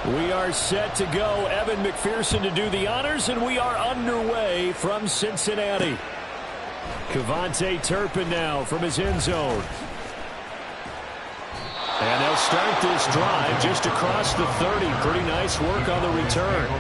We are set to go. Evan McPherson to do the honors, and we are underway from Cincinnati. Kevontae Turpin now from his end zone. And they'll start this drive just across the 30. Pretty nice work on the return.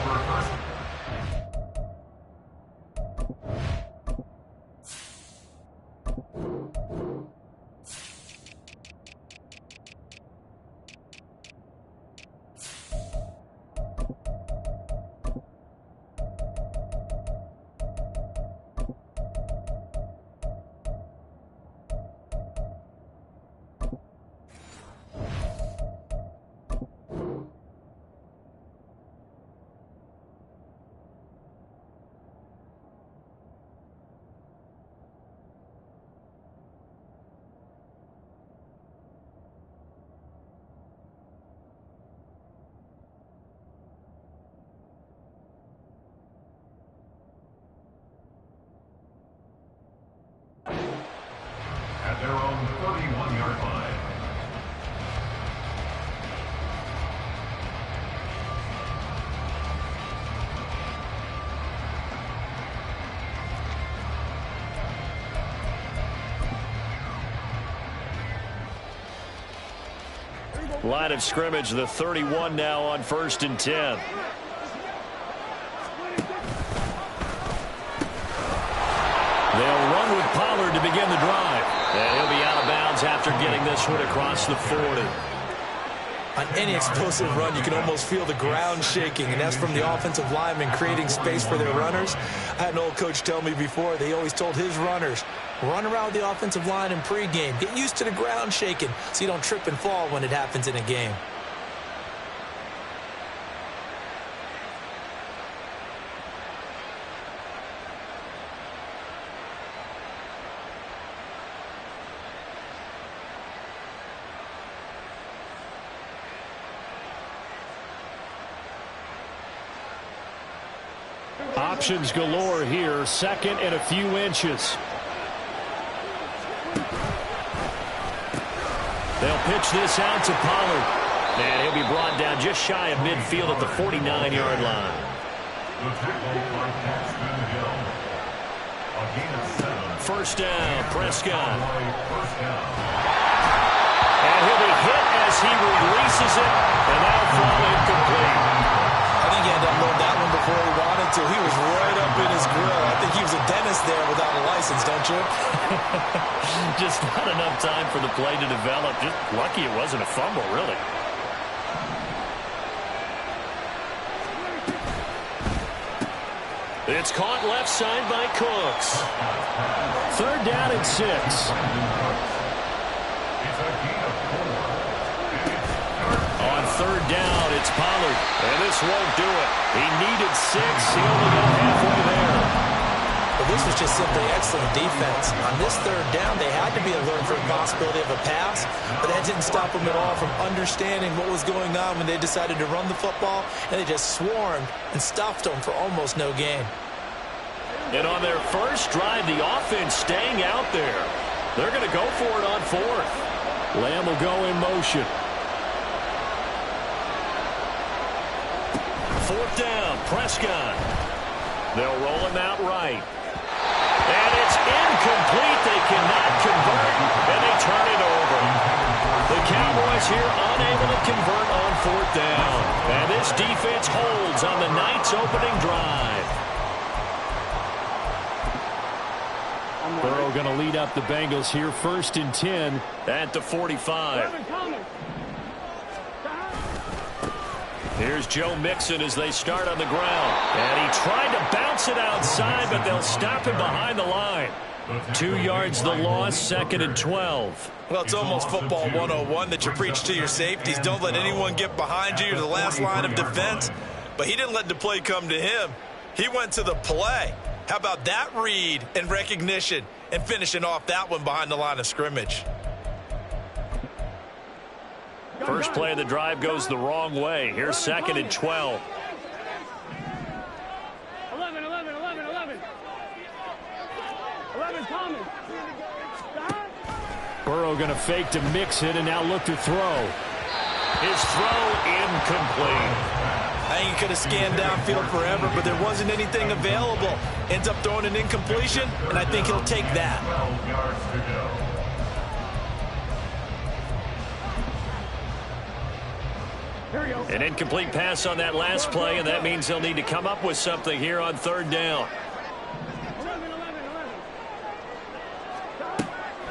At their own 31-yard line. Line of scrimmage, the 31 now on 1st and 10. They'll run with Pollard to begin the drive. And he'll be out of bounds after getting this one across the 40. On any explosive run, you can almost feel the ground shaking, and that's from the offensive linemen creating space for their runners. I had an old coach tell me before, they always told his runners, run around the offensive line in pregame. Get used to the ground shaking so you don't trip and fall when it happens in a game. Options galore here. 2nd and a few inches. They'll pitch this out to Pollard. And he'll be brought down just shy of midfield at the 49-yard line. First down, Prescott. And he'll be hit as he releases it. And that'll fall incomplete. I think he had to unload that one before he wanted to. He was right up in his grill. I think he was a dentist there without a license, don't you? Just not enough time for the play to develop. Just lucky it wasn't a fumble, really. It's caught left side by Cooks. 3rd down and 6. On 3rd down, it's Pollard. And this won't do it. He needed 6. He only got halfway there. Well, this was just simply excellent defense. On this 3rd down, they had to be alert for the possibility of a pass, but that didn't stop them at all from understanding what was going on when they decided to run the football, and they just swarmed and stuffed them for almost no gain. And on their first drive, the offense staying out there. They're going to go for it on 4th. Lamb will go in motion. 4th down, Prescott. They'll roll him out right. And it's incomplete. They cannot convert, and they turn it over. The Cowboys here unable to convert on 4th down. And this defense holds on the night's opening drive. Burrow going to lead up the Bengals here, 1st and 10 at the 45. Here's Joe Mixon as they start on the ground. And he tried to bounce it outside, but they'll stop him behind the line. 2 yards the loss, 2nd and 12. Well, it's almost football 101 that you preach to your safeties. Don't let anyone get behind you to the last line of defense. But he didn't let the play come to him. He went to the play. How about that read and recognition and finishing off that one behind the line of scrimmage? First play of the drive goes the wrong way. Here's 2nd and 12. 11 coming. Burrow going to fake to mix it and now look to throw. His his throw incomplete. I think he could have scanned downfield forever, but there wasn't anything available. Ends up throwing an incompletion, and I think he'll take that. 12 yards to go. An incomplete pass on that last play, and that means they'll need to come up with something here on third down.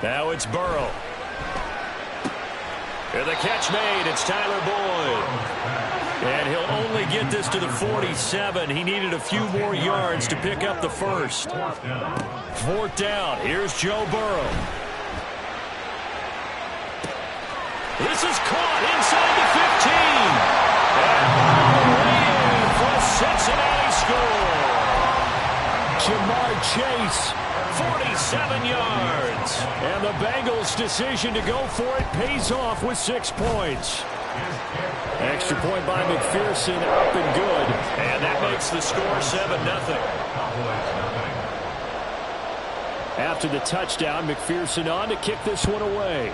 Now it's Burrow. And the catch made. It's Tyler Boyd. And he'll only get this to the 47. He needed a few more yards to pick up the first. Fourth down. Here's Joe Burrow. This is caught inside the 15. And all the way in for a Cincinnati score. Jamar Chase, 47 yards. And the Bengals' decision to go for it pays off with 6 points. Extra point by McPherson, up and good. And that makes the score 7-0. After the touchdown, McPherson on to kick this one away.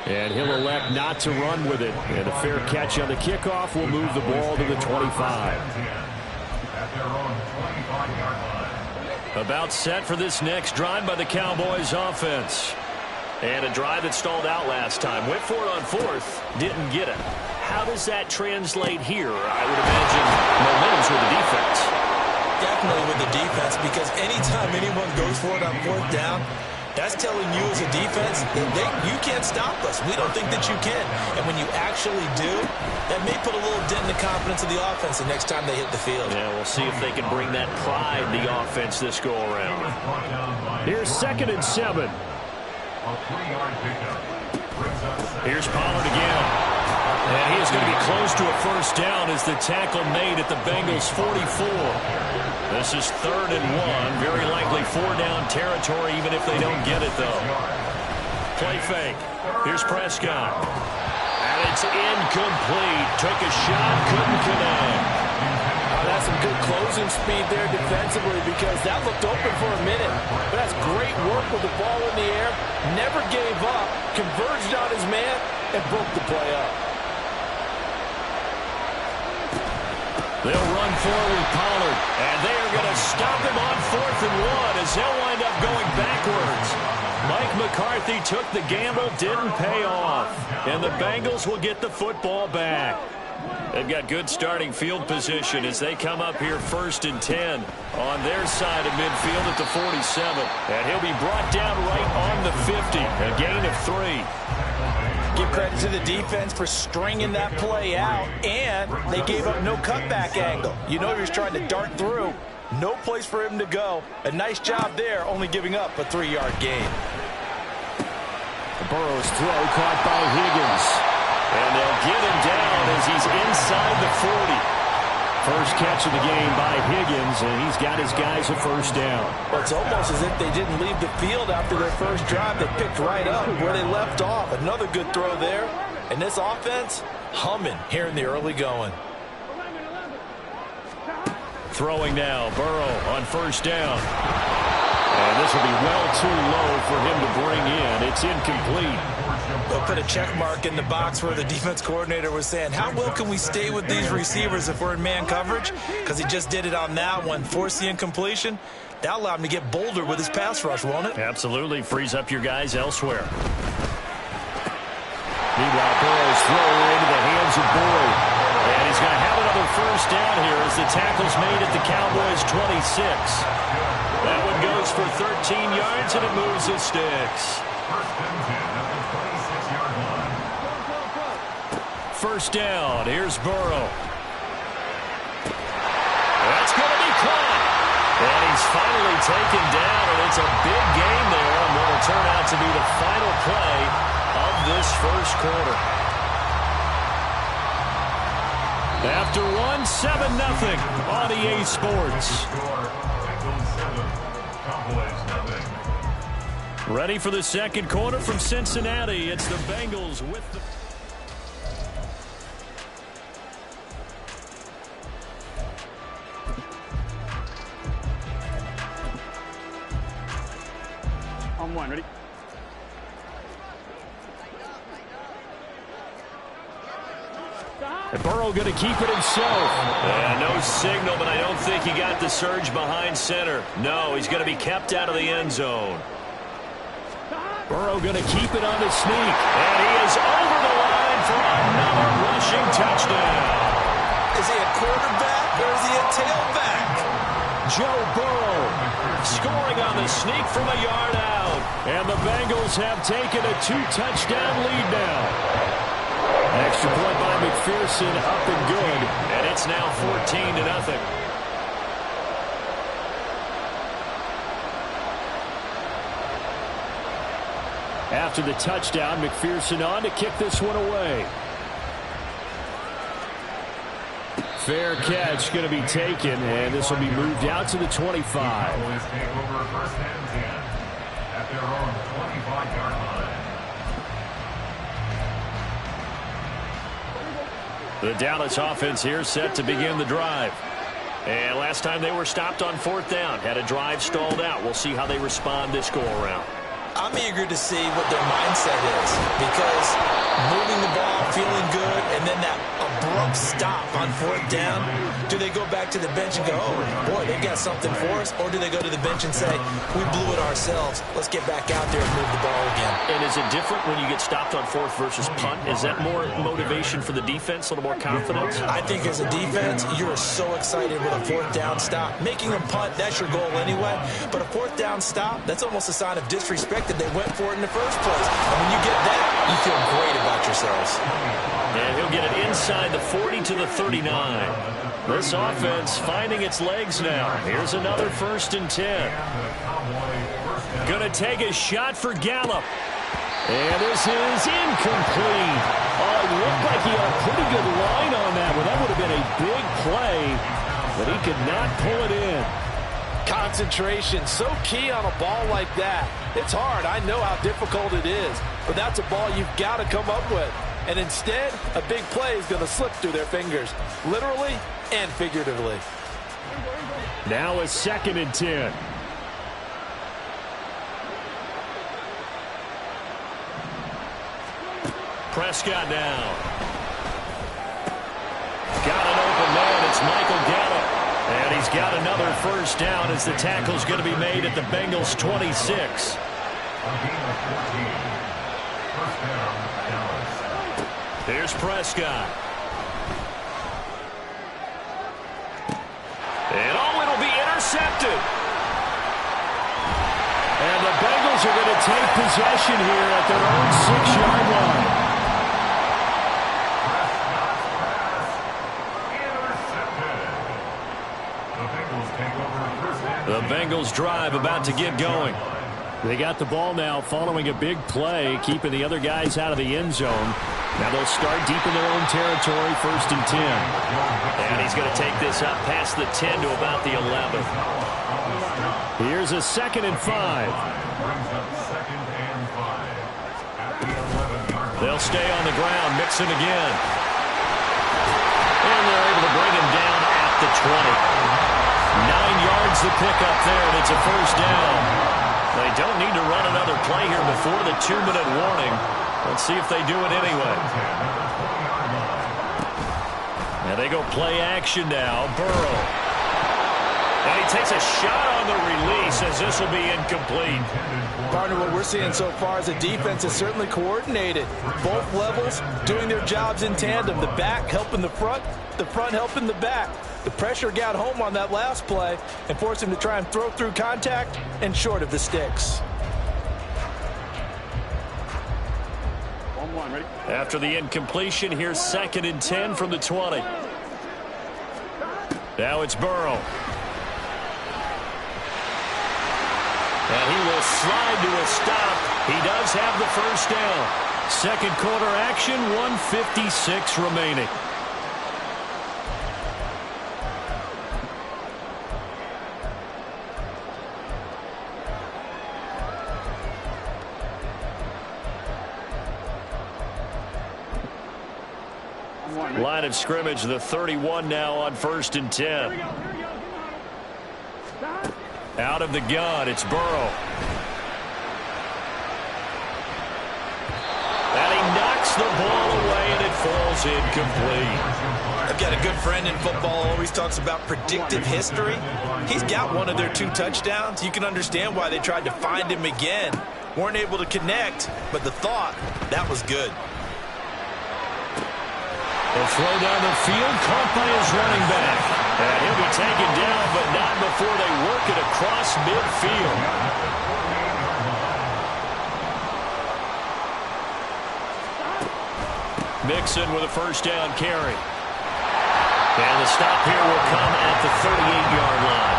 And he'll elect not to run with it. And a fair catch on the kickoff will move the ball to the 25. About set for this next drive by the Cowboys offense. And a drive that stalled out last time. Went for it on fourth. Didn't get it. How does that translate here? I would imagine momentum's with the defense. Definitely with the defense, because anytime anyone goes for it on fourth down, that's telling you as a defense, you can't stop us. We don't think that you can. And when you actually do, that may put a little dent in the confidence of the offense the next time they hit the field. Yeah, we'll see if they can bring that pride in the offense this go-around. Here's 2nd and 7. Here's Pollard again. And he is going to be close to a first down as the tackle made at the Bengals' 44. This is 3rd and 1. Very likely 4-down territory, even if they don't get it, though. Play fake. Here's Prescott. And it's incomplete. Took a shot, couldn't connect. That's some good closing speed there defensively, because that looked open for a minute. But that's great work with the ball in the air. Never gave up, converged on his man, and broke the play up. They'll run forward with Pollard, and they are going to stop him on 4th and 1 as they'll wind up going backwards. Mike McCarthy took the gamble, didn't pay off, and the Bengals will get the football back. They've got good starting field position as they come up here 1st and 10 on their side of midfield at the 47. And he'll be brought down right on the 50, a gain of 3. Give credit to the defense for stringing that play out, and they gave up no cutback angle. You know he was trying to dart through. No place for him to go. A nice job there, only giving up a 3-yard gain. Burrow's throw caught by Higgins. And they'll get him down as he's inside the 40. First catch of the game by Higgins, and he's got his guys a first down. Well, it's almost as if they didn't leave the field after their first drive. They picked right up where they left off. Another good throw there. And this offense, humming here in the early going. Throwing now, Burrow on first down. And this will be well too low for him to bring in. It's incomplete. They'll put a check mark in the box where the defense coordinator was saying, how well can we stay with these receivers if we're in man coverage? Because he just did it on that one, forced the incompletion. That allowed him to get bolder with his pass rush, won't it? Absolutely. Frees up your guys elsewhere. Meanwhile, Burrow's throw into the hands of Boyd. And he's going to have another first down here as the tackle's made at the Cowboys' 26. That one goes for 13 yards, and it moves the sticks. First down. Here's Burrow. That's going to be caught. And he's finally taken down, and it's a big gain there on what will turn out to be the final play of this first quarter. After one, 7-0 on EA Sports. Ready for the second quarter from Cincinnati. It's the Bengals with the... On one, ready? And Burrow going to keep it himself. Yeah, no signal, but I don't think he got the surge behind center. No, he's going to be kept out of the end zone. Burrow going to keep it on the sneak. And he is over the line for another rushing touchdown. Is he a quarterback or is he a tailback? Joe Burrow scoring on the sneak from a yard out. And the Bengals have taken a 2-touchdown lead now. Extra point by McPherson, up and good. And it's now 14-0. After the touchdown, McPherson on to kick this one away. Fair catch going to be taken, and this will be moved out to the 25. Cowboys take over first and 10 at their own 25-yard line. The Dallas offense here set to begin the drive. And last time they were stopped on 4th down, had a drive stalled out. We'll see how they respond this go-around. I'm eager to see what their mindset is, because moving the ball, feeling good, and then that abrupt stop on 4th down, do they go back to the bench and go, oh, boy, they've got something for us, or do they go to the bench and say, we blew it ourselves, let's get back out there and move the ball again? And is it different when you get stopped on 4th versus punt? Is that more motivation for the defense, a little more confidence? I think as a defense, you're so excited with a 4th down stop. Making a punt, that's your goal anyway, but a 4th down stop, that's almost a sign of disrespect that they went for it in the first place. And when you get that, you feel great about yourselves. And he'll get it inside the 40 to the 39. This offense finding its legs now. Here's another 1st and 10. Gonna take a shot for Gallup. And this is incomplete. Oh, it looked like he had a pretty good line on that one. That would have been a big play, but he could not pull it in. Concentration, so key on a ball like that. It's hard. I know how difficult it is, but that's a ball you've got to come up with. And instead, a big play is going to slip through their fingers, literally and figuratively. Now a 2nd and 10. Prescott down. Got an open man. It's Michael Gallup. And he's got another 1st down as the tackle's going to be made at the Bengals' 26. Here's Prescott. And it'll be intercepted. And the Bengals are going to take possession here at their own 6-yard line. The Bengals drive about to get going. They got the ball now following a big play, keeping the other guys out of the end zone. Now they'll start deep in their own territory, 1st and 10. And he's going to take this up past the 10 to about the 11. Here's a 2nd and 5. They'll stay on the ground, Mixon again. And they're able to bring him down at the 20. 9 yards the pickup there, and it's a 1st down. They don't need to run another play here before the 2-minute warning. Let's see if they do it anyway. And they go play action now. Burrow. And he takes a shot on the release as this will be incomplete. Partner, what we're seeing so far is the defense is certainly coordinated. Both levels doing their jobs in tandem. The back helping the front helping the back. The pressure got home on that last play and forced him to try and throw through contact and short of the sticks. Ready? After the incompletion, here's 2nd and 10 from the 20. Now it's Burrow. And he will slide to a stop. He does have the 1st down. 2nd quarter action, 1:56 remaining. Line of scrimmage, the 31 now on 1st and 10. Out of the gun, it's Burrow. And he knocks the ball away, and it falls incomplete. I've got a good friend in football, always talks about predictive history. He's got one of their 2 touchdowns. You can understand why they tried to find him again. Weren't able to connect, but the thought, that was good. The throw down the field, caught by his running back. And he'll be taken down, but not before they work it across midfield. Mixon with a first down carry. And the stop here will come at the 38-yard line.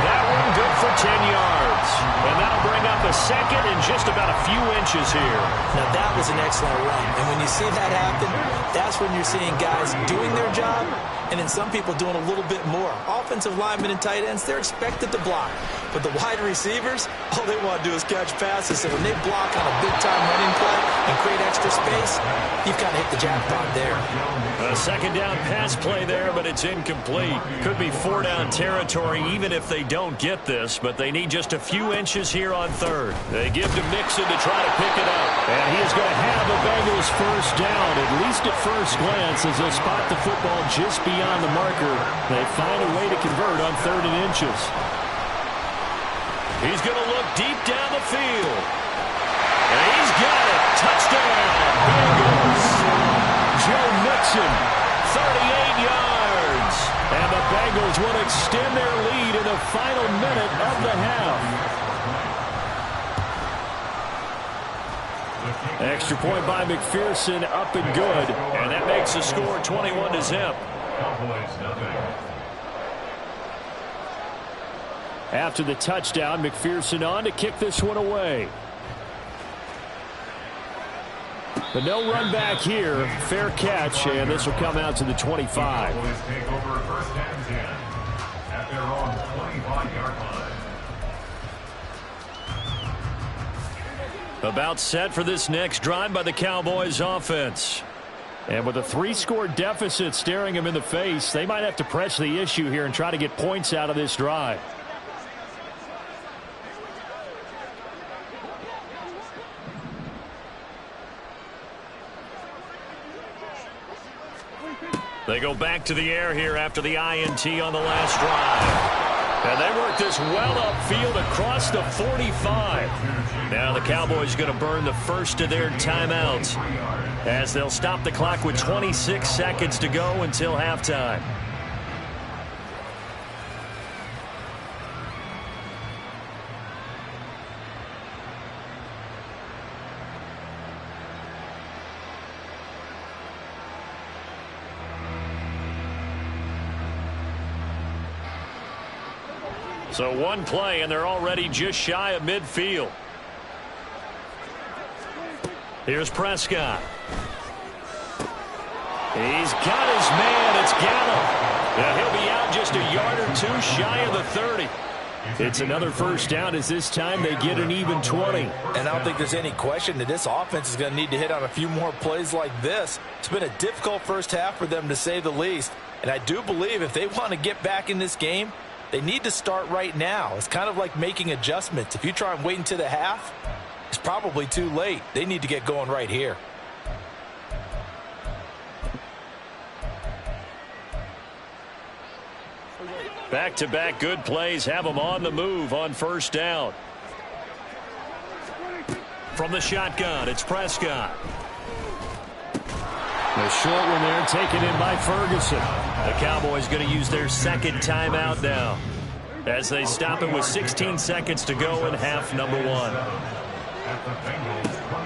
That one good for 10 yards. And that'll bring up a second and just about a few inches here. Now that was an excellent run. And when you see that happen, that's when you're seeing guys doing their job and then some people doing a little bit more. Offensive linemen and tight ends, they're expected to block. But the wide receivers, all they want to do is catch passes. So when they block on a big-time running play and create extra space, you've kind of hit the jackpot there. A second down pass play there, but it's incomplete. Could be 4-down territory even if they don't get this, but they need just a few inches here on third. They give to Mixon to try to pick it up. And he is going to have the Bengals first down, at least at first glance, as they'll spot the football just beyond the marker. They find a way to convert on 3rd and inches. He's going to look deep down the field. And he's got it. Touchdown, Bengals. Joe Mixon, 38 yards. And the Bengals will extend their lead in the final minute of the half. Extra point by McPherson, up and good. And that makes the score 21-0. After the touchdown, McPherson on to kick this one away. But no run back here. Fair catch, and this will come out to the 25. Take over 1st and 10 at their own 25-yard line. About set for this next drive by the Cowboys offense. And with a 3-score deficit staring them in the face, they might have to press the issue here and try to get points out of this drive. They go back to the air here after the INT on the last drive. And they work this well upfield across the 45. Now the Cowboys going to burn the first of their timeouts as they'll stop the clock with 26 seconds to go until halftime. So one play, and they're already just shy of midfield. Here's Prescott. He's got his man. It's Gallup. And he'll be out just a yard or two shy of the 30. It's another first down as this time they get an even 20. And I don't think there's any question that this offense is going to need to hit on a few more plays like this. It's been a difficult first half for them, to say the least. And I do believe if they want to get back in this game, they need to start right now. It's kind of like making adjustments. If you try and wait until the half, it's probably too late. They need to get going right here. Back-to-back good plays have them on the move on first down. From the shotgun, it's Prescott. The short one there taken in by Ferguson. The Cowboys going to use their second timeout now as they stop it with 16 seconds to go in half number one.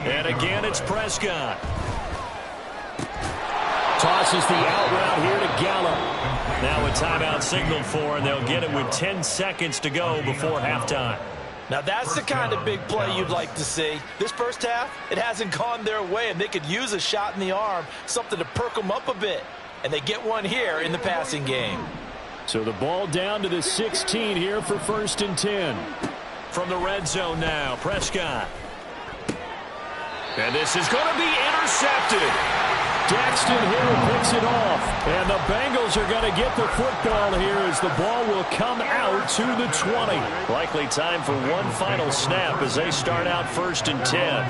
And again, it's Prescott. Tosses the out route here to Gallup. Now a timeout signaled for, and they'll get it with 10 seconds to go before halftime. Now that's the kind of big play you'd like to see. This first half, it hasn't gone their way, and they could use a shot in the arm, something to perk them up a bit. And they get one here in the passing game. So the ball down to the 16 here for 1st and 10. From the red zone now, Prescott. And this is going to be intercepted. Daxton Hill picks it off. And the Bengals are going to get the football here as the ball will come out to the 20. Likely time for one final snap as they start out 1st and 10.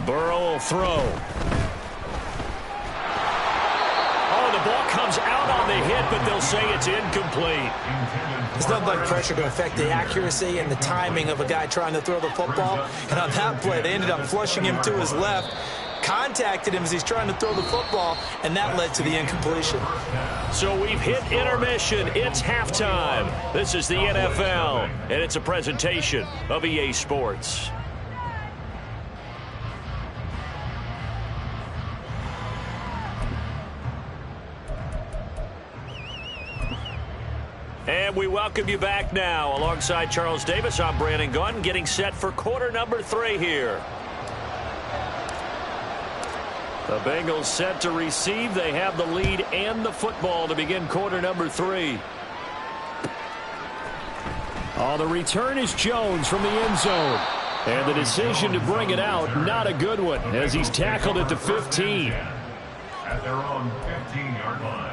Burrow will throw. and the ball comes out on the hit, but they'll say it's incomplete. There's nothing like pressure to affect the accuracy and the timing of a guy trying to throw the football. And on that play, they ended up flushing him to his left, contacted him as he's trying to throw the football, and that led to the incompletion. So we've hit intermission. It's halftime. This is the NFL, and it's a presentation of EA Sports. And we welcome you back now. Alongside Charles Davis, I'm Brandon Gunn, getting set for quarter number 3 here. The Bengals set to receive. They have the lead and the football to begin quarter number 3. Oh, the return is Jones from the end zone. And the decision to bring it out, not a good one, as he's tackled at the 15. At their own 15-yard line.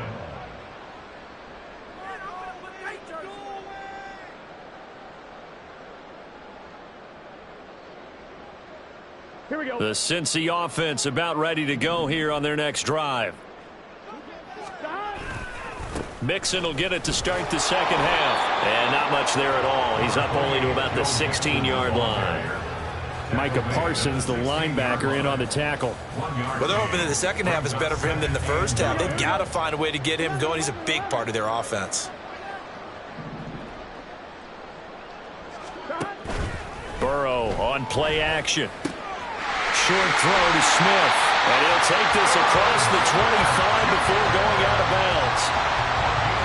Here we go. The Cincy offense about ready to go here on their next drive. Mixon will get it to start the second half. And not much there at all. He's up only to about the 16-yard line. Micah Parsons, the linebacker, in on the tackle. Well, they're hoping that the second half is better for him than the first half. They've got to find a way to get him going. He's a big part of their offense. Burrow on play action. Short throw to Smith. And he'll take this across the 25 before going out of bounds.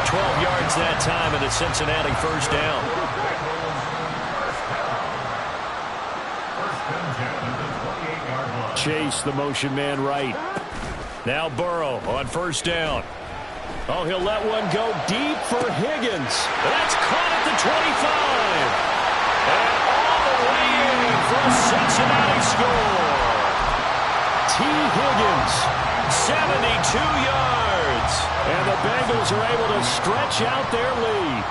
12 yards that time, and a Cincinnati first down. Chase, the motion man right. Now Burrow on first down. Oh, he'll let one go deep for Higgins. That's caught at the 25. And all the way in for a Cincinnati score. T. Higgins, 72 yards. And the Bengals are able to stretch out their lead.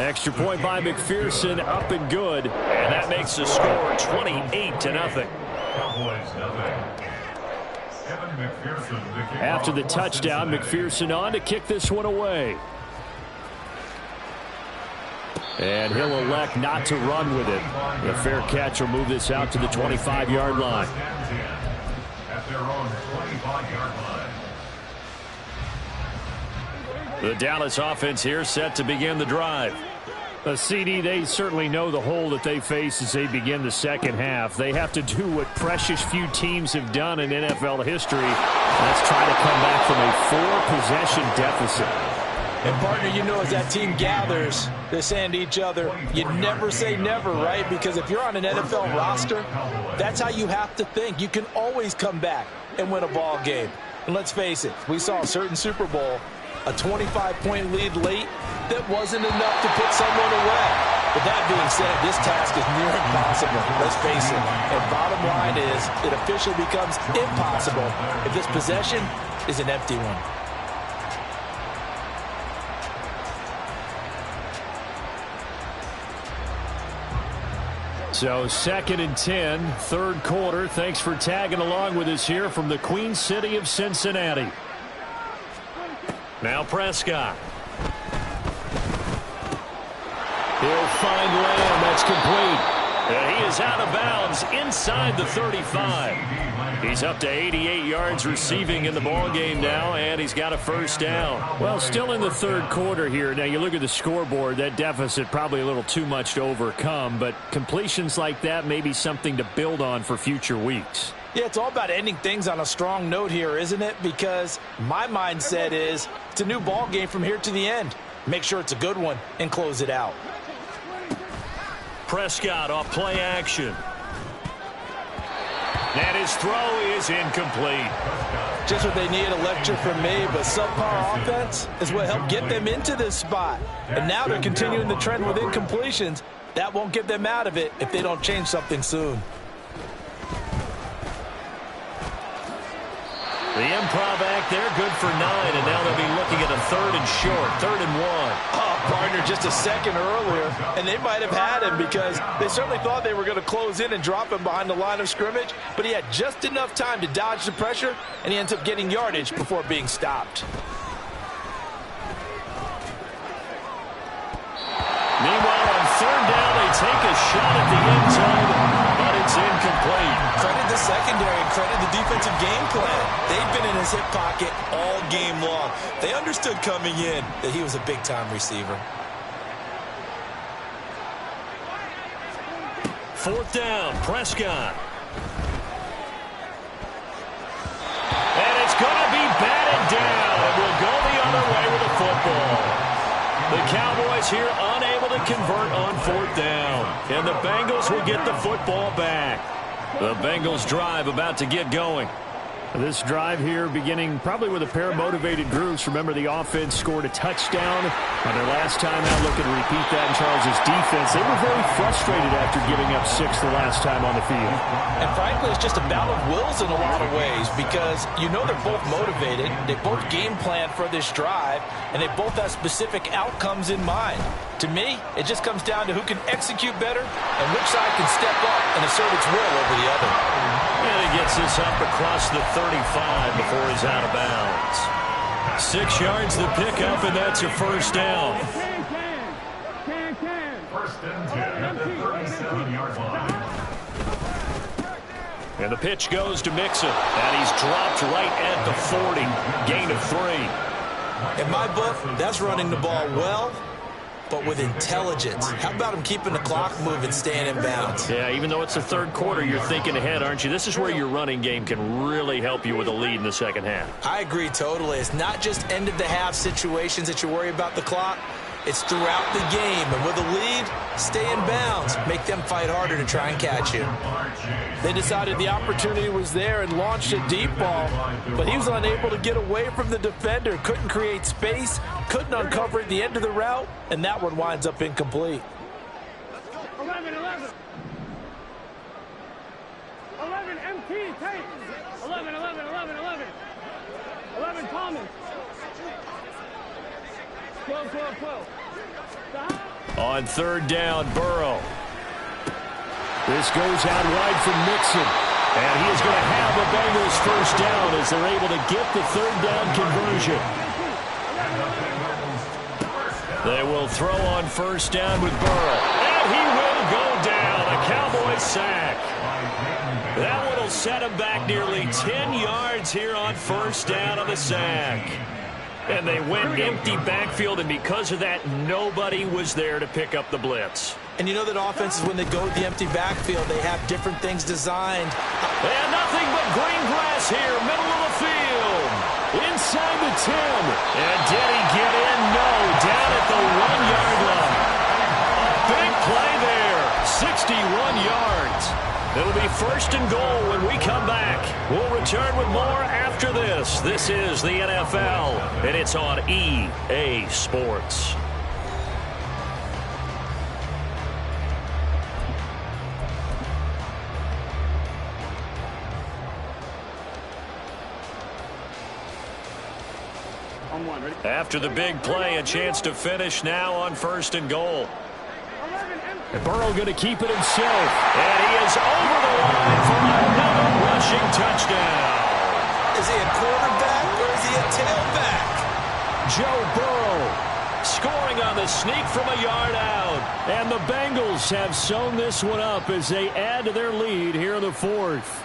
Extra point by McPherson, up and good. And that makes the score 28-0. After the touchdown, McPherson on to kick this one away. And he'll elect not to run with it. The fair catch will move this out to the 25-yard line. At their own 25-yard line. The Dallas offense here set to begin the drive. CD, they certainly know the hole that they face as they begin the second half. They have to do what precious few teams have done in NFL history. Let's try to come back from a 4-possession deficit. And, partner, you know, as that team gathers, they're saying to each other, you never say never, right? Because if you're on an NFL roster, that's how you have to think. You can always come back and win a ball game. And let's face it, we saw a certain Super Bowl, a 25-point lead late, that wasn't enough to put someone away. But that being said, this task is near impossible. Let's face it. And bottom line is, it officially becomes impossible if this possession is an empty one. So 2nd and 10, third quarter. Thanks for tagging along with us here from the Queen City of Cincinnati. Now Prescott. He'll find Lamb. That's complete. And he is out of bounds inside the 35. He's up to 88 yards receiving in the ballgame now, and he's got a first down. Well, still in the third quarter here. Now, you look at the scoreboard, that deficit probably a little too much to overcome, but completions like that may be something to build on for future weeks. Yeah, it's all about ending things on a strong note here, isn't it? Because my mindset is it's a new ball game from here to the end. Make sure it's a good one and close it out. Prescott off play action. And his throw is incomplete. Just what they need, a lecture from me, but subpar offense is what helped get them into this spot. And now they're continuing the trend with incompletions. That won't get them out of it if they don't change something soon. The improv act there, good for 9, and now they'll be looking at a 3rd and short, 3rd and 1. Oh, partner just a second earlier, and they might have had him because they certainly thought they were going to close in and drop him behind the line of scrimmage, but he had just enough time to dodge the pressure, and he ends up getting yardage before being stopped. Meanwhile, on third down, they take a shot at the end zone, but it's incomplete. Credit the secondary and credit the defensive game plan. They've been in his hip pocket all game long. They understood coming in that he was a big-time receiver. Fourth down, Prescott. And it's going to be batted down, and we'll go the other way with the football. The Cowboys here unable to convert on fourth down. And the Bengals will get the football back. The Bengals drive about to get going. This drive here beginning probably with a pair of motivated groups. Remember, the offense scored a touchdown on their last time out. Looking to repeat that in Charles' defense. They were very frustrated after giving up 6 the last time on the field. And frankly, it's just a battle of wills in a lot of ways because you know they're both motivated. They both game plan for this drive, and they both have specific outcomes in mind. To me, it just comes down to who can execute better and which side can step up and assert its will over the other. And he gets this up across the 35 before he's out of bounds. 6 yards the pickup, and that's a first down. First and 10 at the 37-yard line. And the pitch goes to Mixon, and he's dropped right at the 40. Gain of 3. In my book, that's running the ball well, but with intelligence. How about him keeping the clock moving, staying in bounds? Yeah, even though it's the third quarter, you're thinking ahead, aren't you? This is where your running game can really help you with a lead in the second half. I agree totally. It's not just end-of-the-half situations that you worry about the clock. It's throughout the game. And with a lead, stay in bounds. Make them fight harder to try and catch you. They decided the opportunity was there and launched a deep ball, but he was unable to get away from the defender. Couldn't create space, couldn't uncover at the end of the route, and that one winds up incomplete. 11, 11. 11, MT, take. 11, 11, 11, 11. 11, Thomas. 12, 12, 12. On third down, Burrow. This goes out wide from Mixon. And he is going to have the Bengals first down as they're able to get the third down conversion. They will throw on first down with Burrow. And he will go down. A Cowboys sack. That one will set him back nearly 10 yards here on first down on the sack. And they went empty backfield, and because of that, nobody was there to pick up the blitz. And you know that offenses, when they go with the empty backfield, they have different things designed. And nothing but green grass here, middle of the field. Inside the 10. And did he get in? No, down at the 1-yard line. Big play there, 61 yards. It'll be first and goal when we come back. We'll return with more after this. This is the NFL, and it's on EA Sports. After the big play, a chance to finish now on first and goal. And Burrow going to keep it himself. And he is over the line for another rushing touchdown. Is he a quarterback or is he a tailback? Joe Burrow scoring on the sneak from a yard out. And the Bengals have sewn this one up as they add to their lead here in the fourth.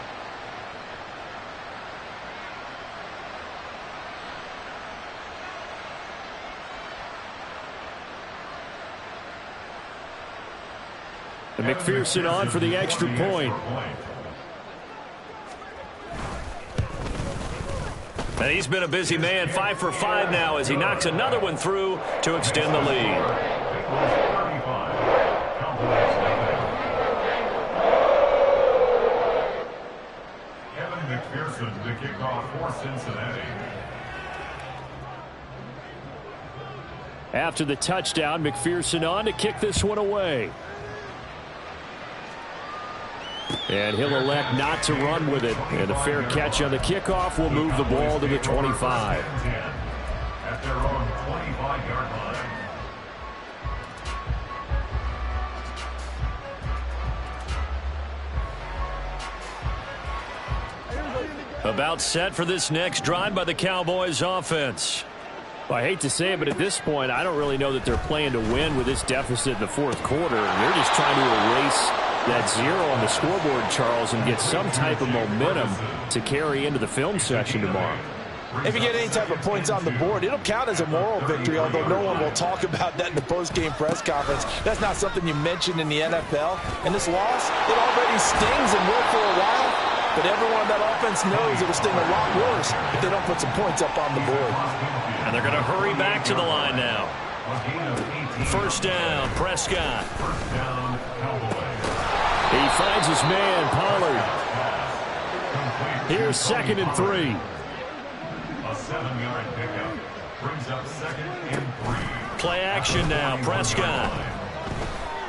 And McPherson on for the extra point. And he's been a busy man, 5 for 5 now as he knocks another one through to extend the lead. Kevin McPherson to kick off for Cincinnati. After the touchdown, McPherson on to kick this one away. And he'll elect not to run with it. And a fair catch on the kickoff will move the ball to the 25. At their own 25-yard line. About set for this next drive by the Cowboys offense. Well, I hate to say it, but at this point, I don't really know that they're playing to win with this deficit in the fourth quarter. They're just trying to erase that 0 on the scoreboard, Charles, and get some type of momentum to carry into the film session tomorrow. If you get any type of points on the board, it'll count as a moral victory, although no one will talk about that in the post-game press conference. That's not something you mention in the NFL. And this loss, it already stings and will for a while, but everyone on that offense knows it'll sting a lot worse if they don't put some points up on the board. And they're going to hurry back to the line now. First down, Prescott. He finds his man, Pollard. Here's 2nd and 3. A 7-yard pickup brings up 2nd and 3. Play action now, Prescott.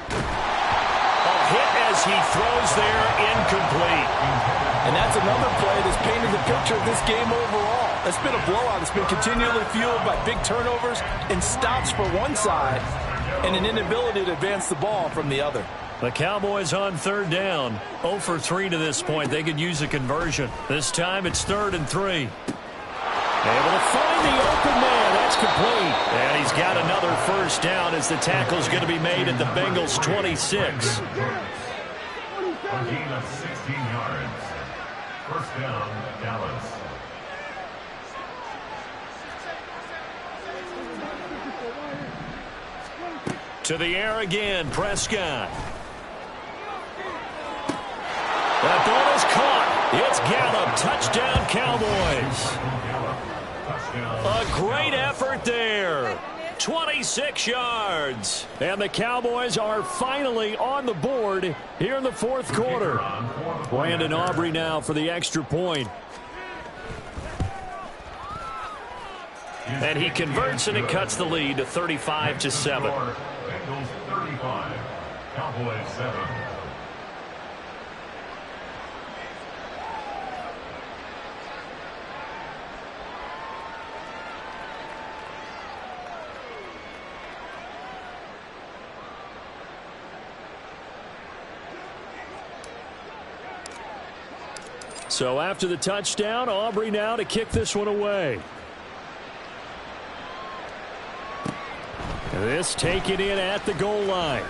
A hit as he throws there, incomplete. And that's another play that's painted the picture of this game overall. It's been a blowout. It's been continually fueled by big turnovers and stops for one side and an inability to advance the ball from the other. The Cowboys on 3rd down. 0 for 3 to this point. They could use a conversion. This time it's 3rd and 3. Able to find the open man. That's complete. And he's got another first down as the tackle's going to be made at the Bengals' 26. A gain of 16 yards. First down, Dallas. To the air again, Prescott. That ball is caught. It's Gallup. Touchdown, Cowboys. A great effort there. 26 yards. And the Cowboys are finally on the board here in the fourth quarter. Brandon Aubrey now for the extra point. And he converts and it cuts the lead to 35-7. Bengals 35, Cowboys 7. So after the touchdown, Aubrey now to kick this one away. This taken in at the goal line.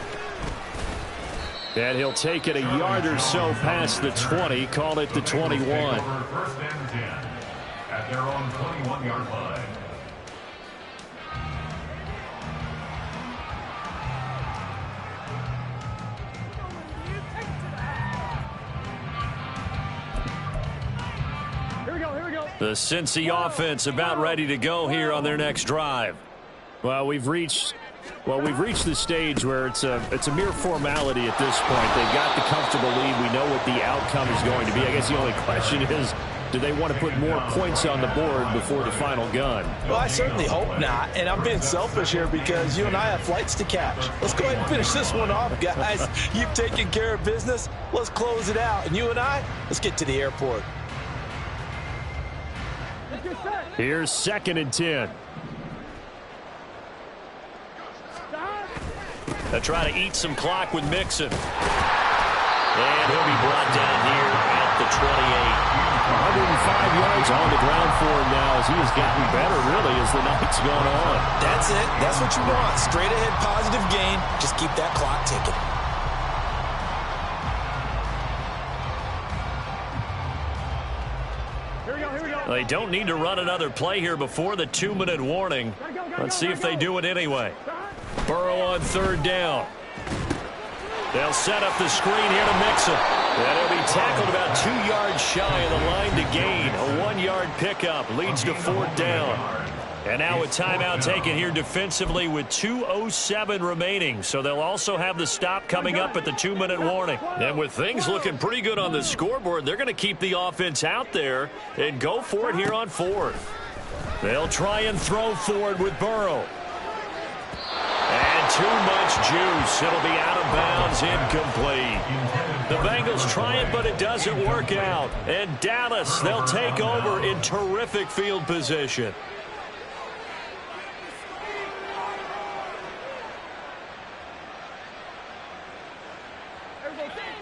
And he'll take it a yard or so past the 20, call it the 21. First and 10 at their own 21-yard line. The Cincy offense about ready to go here on their next drive. Well, we've reached the stage where it's a mere formality at this point. They've got the comfortable lead. We know what the outcome is going to be. I guess the only question is, do they want to put more points on the board before the final gun? Well, I certainly hope not. And I'm being selfish here because you and I have flights to catch. Let's go ahead and finish this one off, guys. You've taken care of business. Let's close it out. And you and I, let's get to the airport. Here's 2nd and 10. They'll try to eat some clock with Mixon. And he'll be brought down here at the 28. 105 yards on the ground for him now as he has gotten better, really, as the night's gone on. That's it. That's what you want. Straight ahead positive gain. Just keep that clock ticking. They don't need to run another play here before the 2-minute warning. Let's see if they do it anyway. Burrow on 3rd down. They'll set up the screen here to Mixon. And he'll be tackled about 2 yards shy of the line to gain. A 1-yard pickup leads to 4th down. And now a timeout taken here defensively with 2:07 remaining. So they'll also have the stop coming up at the 2-minute warning. And with things looking pretty good on the scoreboard, they're going to keep the offense out there and go for it here on 4th. They'll try and throw forward with Burrow. And too much juice. It'll be out of bounds, incomplete. The Bengals try it, but it doesn't work out. And Dallas, they'll take over in terrific field position.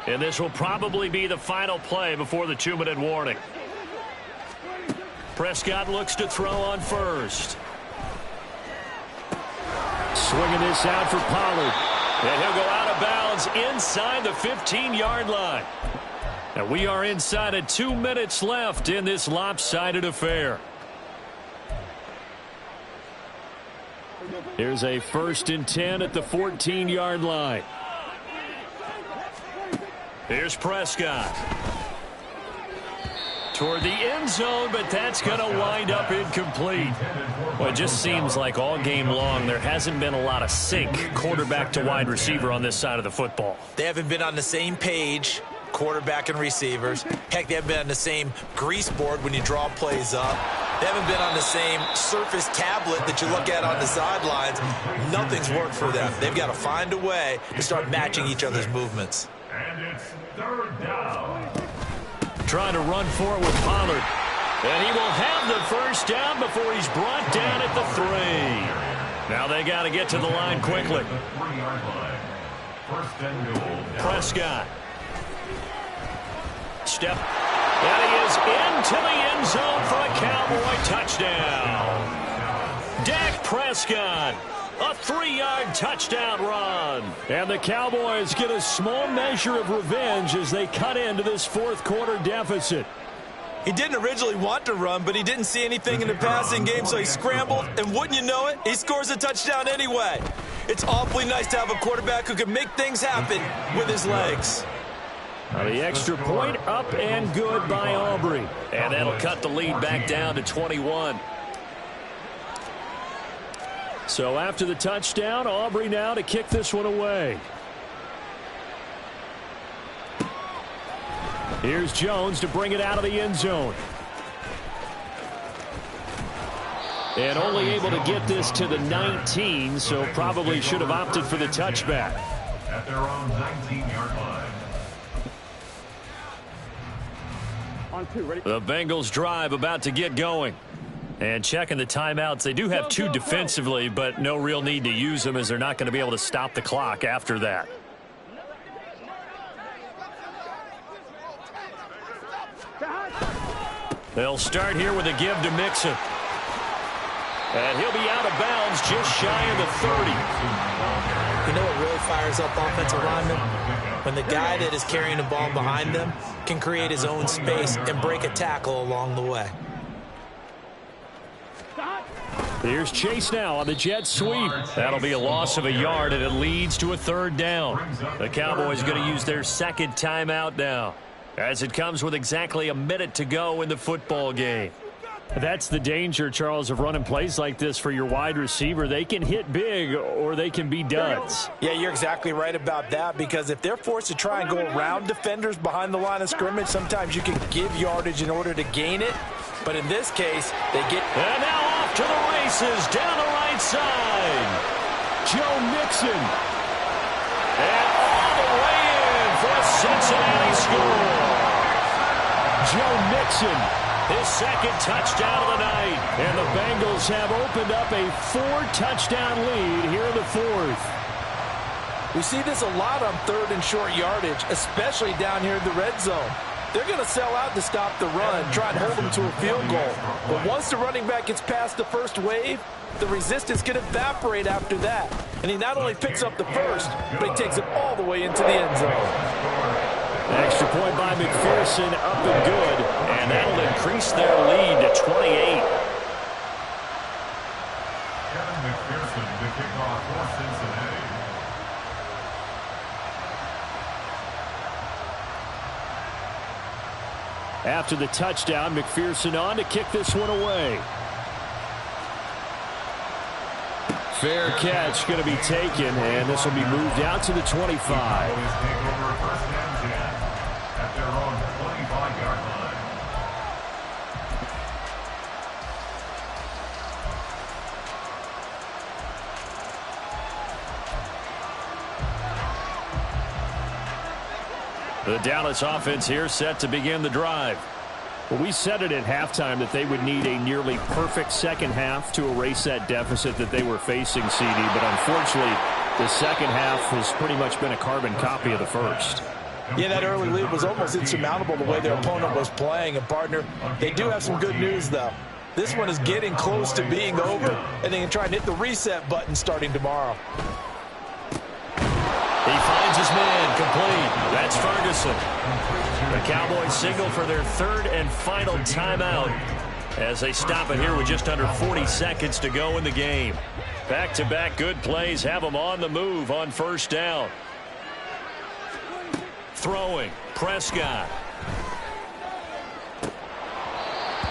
And this will probably be the final play before the 2-minute warning. Prescott looks to throw on first. Swinging this out for Pollard. And he'll go out of bounds inside the 15-yard line. And we are inside of 2 minutes left in this lopsided affair. Here's a 1st and 10 at the 14-yard line. Here's Prescott. Toward the end zone, but that's going to wind up incomplete. Well, it just seems like all game long there hasn't been a lot of sync quarterback to wide receiver on this side of the football. They haven't been on the same page, quarterback and receivers. Heck, they haven't been on the same grease board when you draw plays up. They haven't been on the same surface tablet that you look at on the sidelines. Nothing's worked for them. They've got to find a way to start matching each other's movements. And it's 3rd down. Trying to run for it with Pollard. And he will have the 1st down before he's brought down at the 3. Now they got to get to the line quickly. 3-yard line. 1st and goal. Prescott. Step. And he is into the end zone for a Cowboy touchdown. Dak Prescott. A 3-yard touchdown run. And the Cowboys get a small measure of revenge as they cut into this 4th quarter deficit. He didn't originally want to run, but he didn't see anything in the passing game, so he scrambled, and wouldn't you know it, he scores a touchdown anyway. It's awfully nice to have a quarterback who can make things happen with his legs. The extra point up and good by Aubrey. And that'll cut the lead back down to 21. So after the touchdown, Aubrey now to kick this one away. Here's Jones to bring it out of the end zone. And only able to get this to the 19, so probably should have opted for the touchback. At their own 19-yard line. The Bengals drive about to get going. And checking the timeouts, they do have 2 defensively, but no real need to use them as they're not going to be able to stop the clock after that. They'll start here with a give to Mixon. And he'll be out of bounds just shy of the 30. You know what really fires up offensive linemen? When the guy that is carrying the ball behind them can create his own space and break a tackle along the way. Here's Chase now on the jet sweep. That'll be a loss of a yard, and it leads to a 3rd down. The Cowboys going to use their 2nd timeout now, as it comes with exactly a minute to go in the football game. That's the danger, Charles, of running plays like this for your wide receiver. They can hit big or they can be duds. Yeah, you're exactly right about that, because if they're forced to try and go around defenders behind the line of scrimmage, sometimes you can give yardage in order to gain it. But in this case, they get... And now off to the races down the right side. Joe Mixon. And all the way in for a Cincinnati score. Joe Mixon. His 2nd touchdown of the night. And the Bengals have opened up a 4-touchdown lead here in the 4th. We see this a lot on 3rd and short yardage, especially down here in the red zone. They're going to sell out to stop the run, try and hold them to a field goal. But once the running back gets past the first wave, the resistance can evaporate after that. And he not only picks up the first, but he takes it all the way into the end zone. Extra point by McPherson, up and good. And that'll increase their lead to 28. Kevin McPherson, the kickoff for Cincinnati. After the touchdown, McPherson on to kick this one away. Fair catch going to be taken, and this will be moved out to the 25. At their own 25-yard line. The Dallas offense here set to begin the drive. Well, we said it at halftime that they would need a nearly perfect second half to erase that deficit that they were facing, CD. But unfortunately, the second half has pretty much been a carbon copy of the first. Yeah, that early lead was almost insurmountable the way their opponent was playing. And, partner, they do have some good news, though. This one is getting close to being over, and they can try and hit the reset button starting tomorrow. He finds his man, complete. That's Ferguson. The Cowboys signal for their third and final timeout as they stop it here with just under 40 seconds to go in the game. Back-to-back good plays have them on the move on first down. Throwing, Prescott.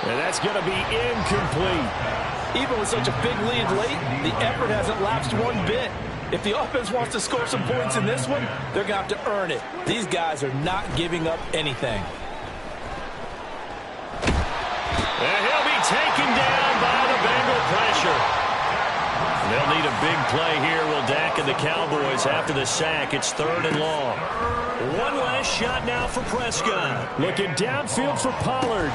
And that's going to be incomplete. Even with such a big lead late, the effort hasn't lapsed one bit. If the offense wants to score some points in this one, they're going to have to earn it. These guys are not giving up anything. And he'll be taken down by the Bengal pressure. They'll need a big play here, will Dak and the Cowboys after the sack. It's third and long. One last shot now for Prescott. Looking downfield for Pollard.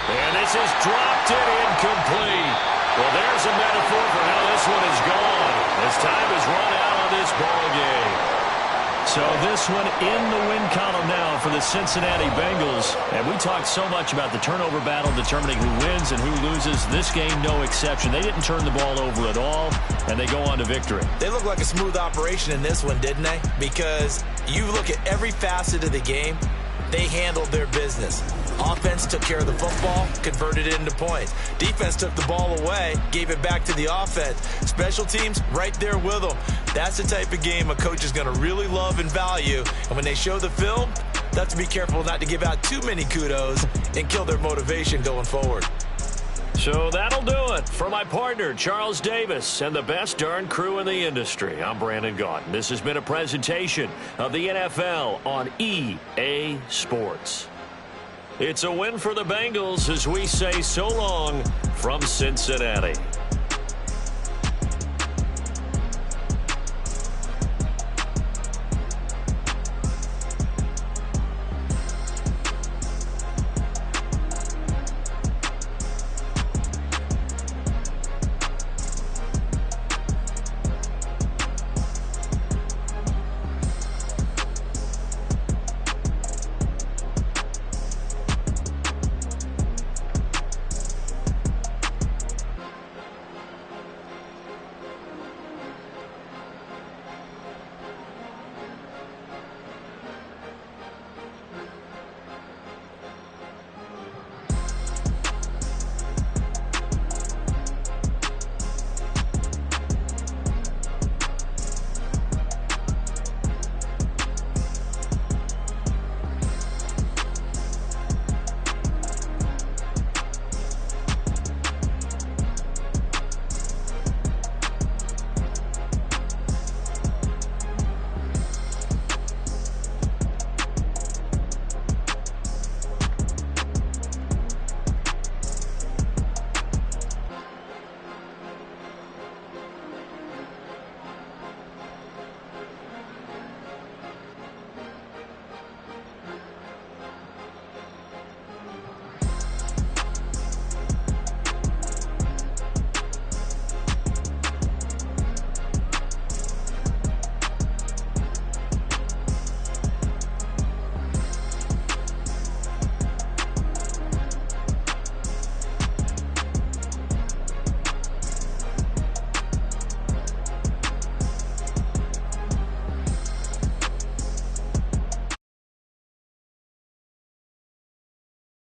And this is dropped and incomplete. Well, there's a metaphor for how this one is gone as time has run out on this ball game. So this one in the win column now for the Cincinnati Bengals. And we talked so much about the turnover battle determining who wins and who loses. This game, no exception. They didn't turn the ball over at all, and they go on to victory. They look like a smooth operation in this one, didn't they? Because you look at every facet of the game, they handled their business. Offense took care of the football, converted it into points. Defense took the ball away, gave it back to the offense. Special teams, right there with them. That's the type of game a coach is going to really love and value. And when they show the film, they have to be careful not to give out too many kudos and kill their motivation going forward. So that'll do it for my partner, Charles Davis, and the best darn crew in the industry. I'm Brandon Gaudin. This has been a presentation of the NFL on EA Sports. It's a win for the Bengals as we say so long from Cincinnati.